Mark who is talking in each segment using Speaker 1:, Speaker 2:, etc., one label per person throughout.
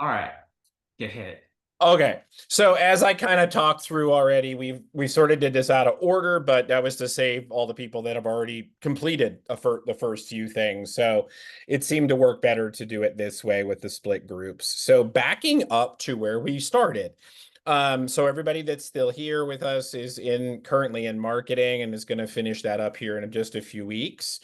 Speaker 1: All right, get hit.
Speaker 2: Okay, so as I kind of talked through already, we sort of did this out of order, but that was to save all the people that have already completed the first few things. So it seemed to work better to do it this way with the split groups. So backing up to where we started. So everybody that's still here with us is currently in marketing and is going to finish that up here in just a few weeks.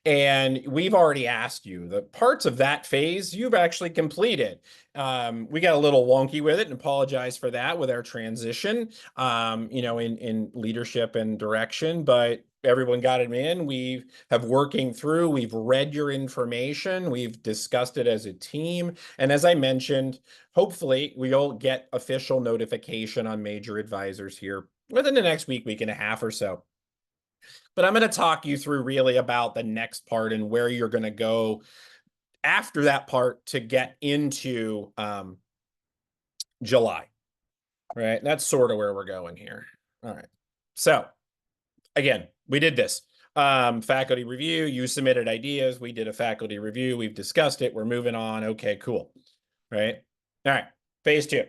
Speaker 2: And we've already asked you the parts of that phase you've actually completed. We got a little wonky with it and apologize for that with our transition, in leadership and direction, but everyone got it in. We have working through, we've read your information, we've discussed it as a team. And as I mentioned, hopefully we'll get official notification on major advisors here within the next week, week and a half or so. But I'm going to talk you through really about the next part and where you're going to go after that part to get into July, right? And that's sort of where we're going here. All right. So again, we did this. Faculty review, you submitted ideas. We did a faculty review. We've discussed it. We're moving on. Okay, cool. Right. All right. Phase two.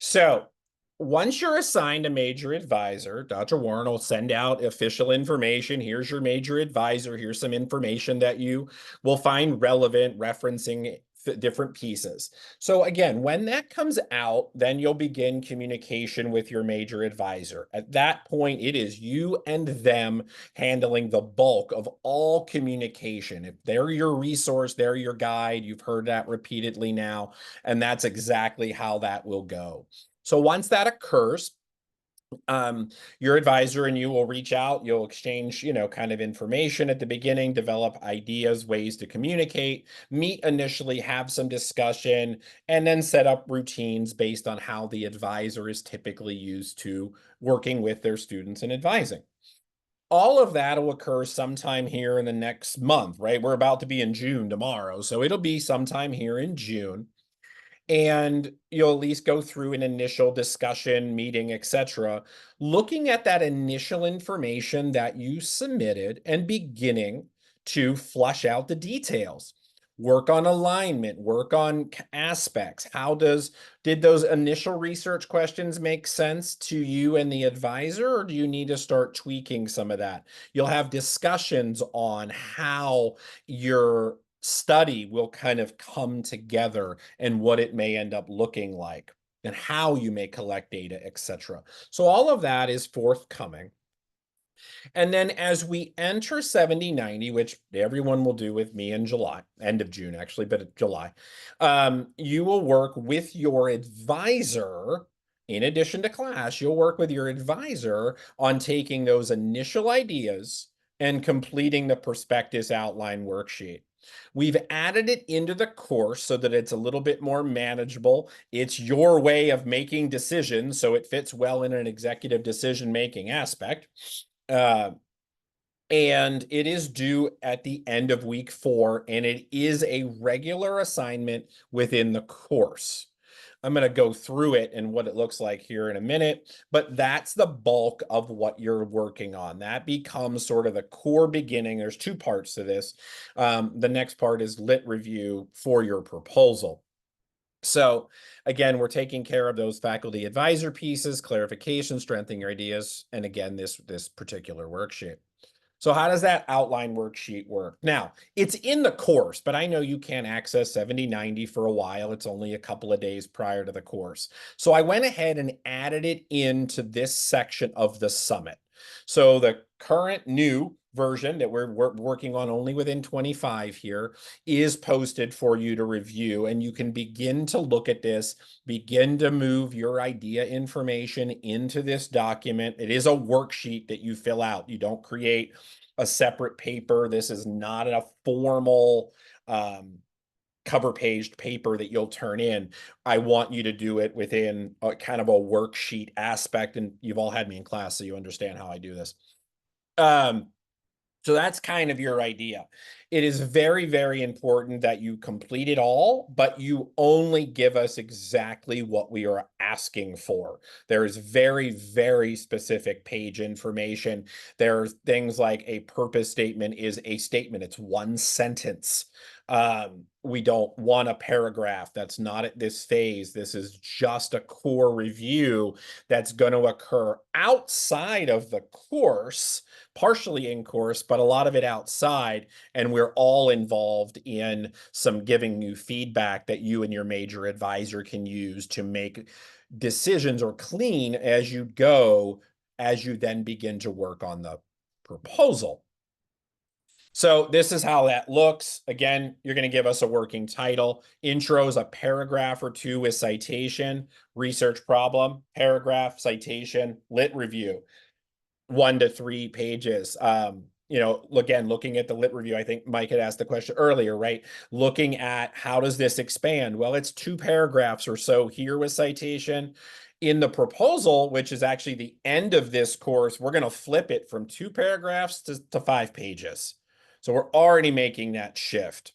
Speaker 2: So once you're assigned a major advisor, Dr. Warren will send out official information. Here's your major advisor. Here's some information that you will find relevant, referencing different pieces. So again, when that comes out, then you'll begin communication with your major advisor. At that point, it is you and them handling the bulk of all communication. If they're your resource, they're your guide. You've heard that repeatedly now, and that's exactly how that will go. So once that occurs, your advisor and you will reach out, you'll exchange, kind of information at the beginning, develop ideas, ways to communicate, meet initially, have some discussion, and then set up routines based on how the advisor is typically used to working with their students and advising. All of that will occur sometime here in the next month, right? We're about to be in June tomorrow, so it'll be sometime here in June. And you'll at least go through an initial discussion, meeting, etc., looking at that initial information that you submitted and beginning to flush out the details. Work on alignment, work on aspects. Did those initial research questions make sense to you and the advisor, or do you need to start tweaking some of that? You'll have discussions on how your study will kind of come together and what it may end up looking like and how you may collect data, etc. So all of that is forthcoming. And then as we enter 7090, which everyone will do with me in July, end of June actually, but July, you will work with your advisor. In addition to class, you'll work with your advisor on taking those initial ideas and completing the prospectus outline worksheet. We've added it into the course so that it's a little bit more manageable. It's your way of making decisions, so it fits well in an executive decision-making aspect. And it is due at the end of week 4, and it is a regular assignment within the course. I'm going to go through it and what it looks like here in a minute, but that's the bulk of what you're working on. That becomes sort of the core beginning. There's two parts to this. The next part is lit review for your proposal. So again, we're taking care of those faculty advisor pieces, clarification, strengthening your ideas, and again, this particular worksheet. So how does that outline worksheet work? Now, it's in the course, but I know you can't access 7090 for a while. It's only a couple of days prior to the course. So I went ahead and added it into this section of the summit. So the current new version that we're working on only within 25 here is posted for you to review, and you can begin to look at this, begin to move your idea information into this document. It is a worksheet that you fill out. You don't create a separate paper. This is not a formal cover paged paper that you'll turn in. I want you to do it within a kind of a worksheet aspect, and you've all had me in class, so you understand how I do this. So that's kind of your idea. It is very, very important that you complete it all, but you only give us exactly what we are asking for. There is very, very specific page information. There are things like a purpose statement is a statement. It's one sentence. We don't want a paragraph. That's not at this phase. This is just a core review that's going to occur outside of the course, partially in course, but a lot of it outside. And we're all involved in some giving you feedback that you and your major advisor can use to make decisions or clean as you go, as you then begin to work on the proposal. So this is how that looks. Again, you're going to give us a working title. Intro is a paragraph or two with citation, research problem, paragraph, citation, lit review, 1 to 3 pages. Again, looking at the lit review, I think Mike had asked the question earlier, right? Looking at how does this expand? Well, it's 2 paragraphs or so here with citation. In the proposal, which is actually the end of this course, we're going to flip it from 2 paragraphs to 5 pages. So we're already making that shift.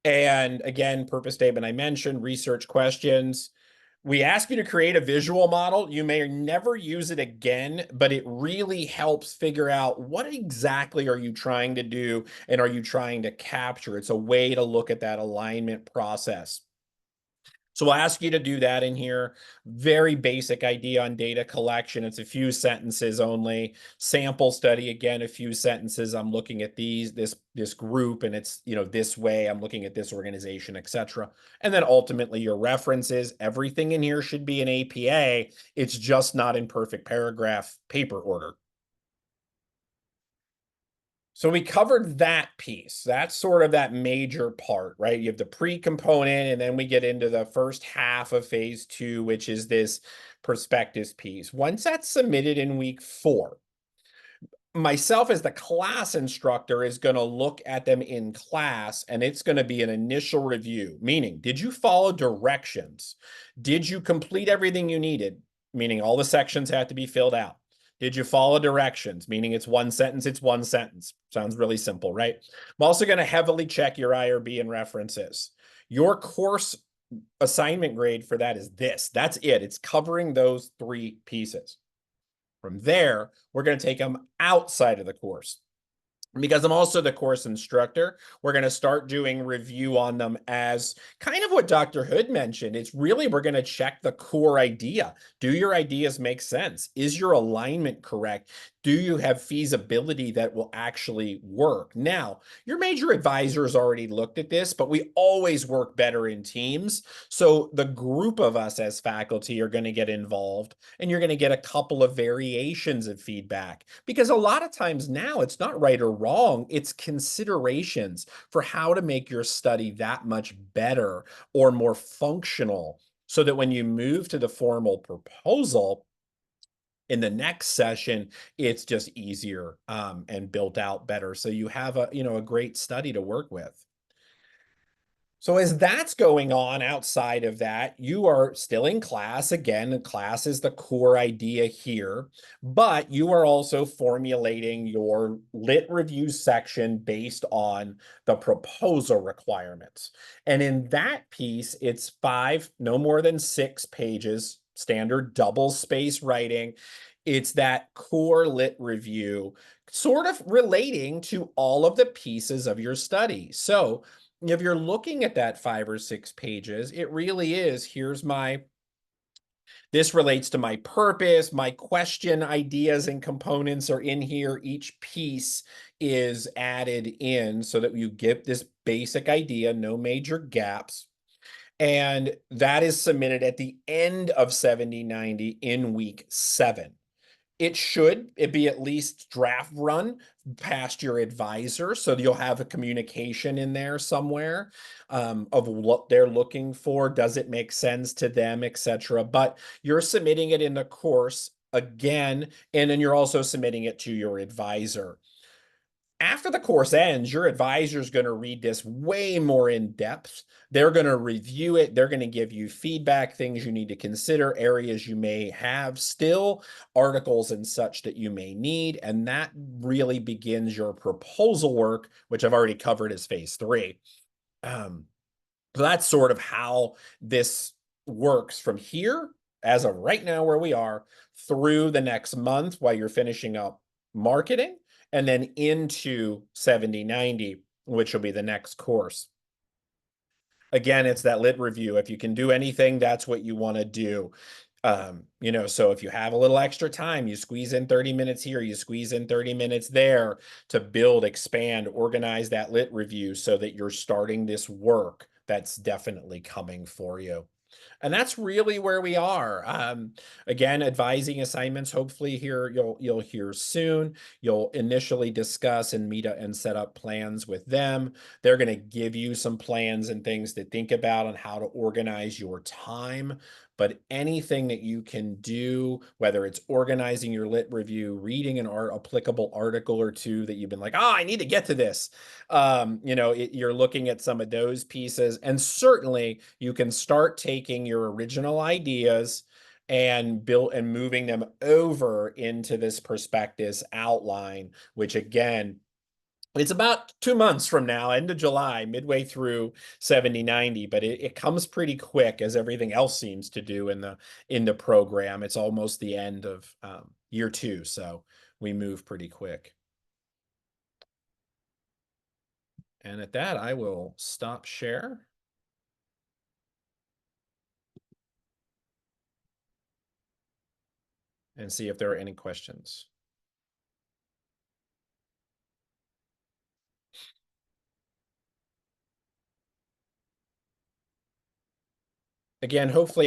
Speaker 2: And again, purpose statement I mentioned, research questions. We ask you to create a visual model. You may never use it again, but it really helps figure out what exactly are you trying to do and are you trying to capture. It's a way to look at that alignment process. So we'll ask you to do that in here. Very basic idea on data collection. It's a few sentences only. Sample study, again, a few sentences. I'm looking at this group, and it's, this way. I'm looking at this organization, etc. And then ultimately your references. Everything in here should be an APA. It's just not in perfect paragraph paper order. So we covered that piece. That's sort of that major part, right? You have the pre-component, and then we get into the first half of phase 2, which is this prospectus piece. Once that's submitted in week 4, myself as the class instructor is going to look at them in class, and it's going to be an initial review, meaning, did you follow directions? Did you complete everything you needed? Meaning all the sections had to be filled out. Did you follow directions? Meaning it's one sentence, it's one sentence. Sounds really simple, right? I'm also going to heavily check your IRB and references. Your course assignment grade for that is this. That's it. It's covering those 3 pieces. From there, we're going to take them outside of the course. Because I'm also the course instructor, we're going to start doing review on them as kind of what Dr. Hood mentioned. It's really, we're going to check the core idea. Do your ideas make sense? Is your alignment correct? Do you have feasibility that will actually work? Now, your major advisor has already looked at this, but we always work better in teams. So the group of us as faculty are going to get involved, and you're going to get a couple of variations of feedback. Because a lot of times now, it's not right or wrong, it's considerations for how to make your study that much better or more functional, so that when you move to the formal proposal in the next session, it's just easier and built out better. So you have a great study to work with. So as that's going on outside of that, you are still in class. Again, the class is the core idea here, but you are also formulating your lit review section based on the proposal requirements. And in that piece, it's 5, no more than 6 pages, standard double space writing. It's that core lit review, sort of relating to all of the pieces of your study. So if you're looking at that 5 or 6 pages, it really is, this relates to my purpose, my question ideas and components are in here. Each piece is added in so that you get this basic idea, no major gaps. And that is submitted at the end of 70/90 in week 7. It be at least draft run past your advisor, so you'll have a communication in there somewhere of what they're looking for. Does it make sense to them, etc. But you're submitting it in the course again, and then you're also submitting it to your advisor. After the course ends, your advisor is going to read this way more in depth. They're going to review it. They're going to give you feedback, things you need to consider, areas you may have still, articles and such that you may need. And that really begins your proposal work, which I've already covered as phase 3. So that's sort of how this works from here, as of right now where we are, through the next month while you're finishing up marketing, and then into 70/90 which will be the next course. Again, it's that lit review. If you can do anything, that's what you want to do. So if you have a little extra time, you squeeze in 30 minutes here, you squeeze in 30 minutes there to build, expand, organize that lit review so that you're starting this work that's definitely coming for you. And that's really where we are. Again, advising assignments, hopefully here you'll hear soon. You'll initially discuss and meet and set up plans with them. They're going to give you some plans and things to think about on how to organize your time. But anything that you can do, whether it's organizing your lit review, reading an applicable article or two that you've been like, oh, I need to get to this. You're looking at some of those pieces, and certainly you can start taking your original ideas and moving them over into this prospectus outline, which again, it's about 2 months from now, end of July, midway through 7090, but it comes pretty quick as everything else seems to do in the program. It's almost the end of year 2, so we move pretty quick. And at that, I will stop share. And see if there are any questions. Again, hopefully